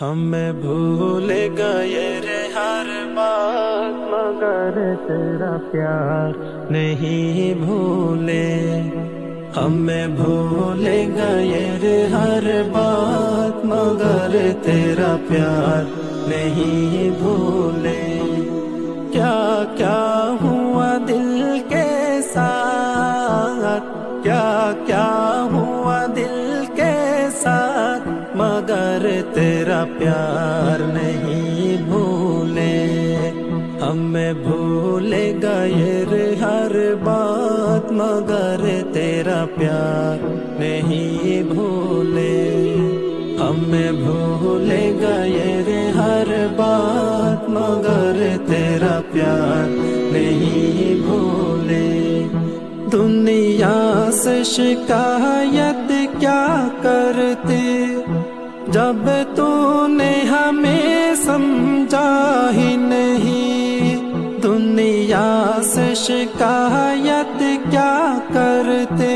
ہمیں بھول گئے رے ہر بات مگر تیرا پیار نہیں بھولے۔ ہمیں بھول گئے رے ہر بات مگر تیرا پیار نہیں بھولے۔ کیا کیا ہوا دل کے ساتھ، کیا کیا ہوا دل کے ساتھ مگر تیرا پیار نہیں بھولے۔ ہمیں بھول گئے رے ہر بات مگر تیرا پیار نہیں بھولے۔ ہمیں بھول گئے رے ہر بات مگر تیرا پیار نہیں بھولے۔ دنیا سے شکایت کیا کرتے جب تو نے ہمیں سمجھا ہی نہیں۔ دنیا سے شکایت کیا کرتے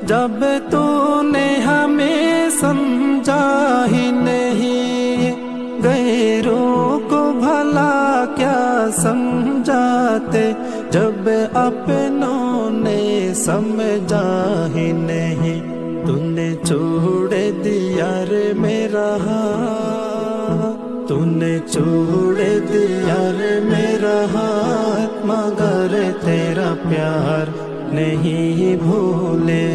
جب تو نے ہمیں سمجھا ہی نہیں۔ غیروں کو بھلا کیا سمجھاتے جب اپنوں نے سمجھا ہی نہیں۔ تو نے چھوڑ دیا رے میرا ہاتھ، تو نے چھوڑ دیا رے میرا ہاتھ مگر تیرا پیار نہیں بھولے۔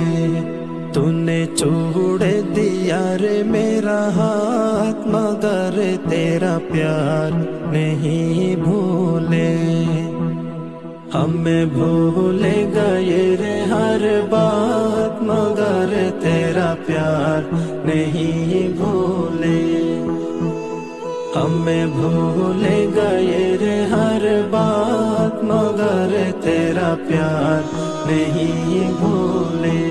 تو نے چھوڑ دیا رے میرا ہاتھ مگر تیرا پیار نہیں بھولے۔ ہمیں بھول گئے رے ہر بات مگر تیرا پیار نہیں بھولے۔ ہمیں بھول گئے رے ہر بات مگر تیرا پیار نہیں بھولے۔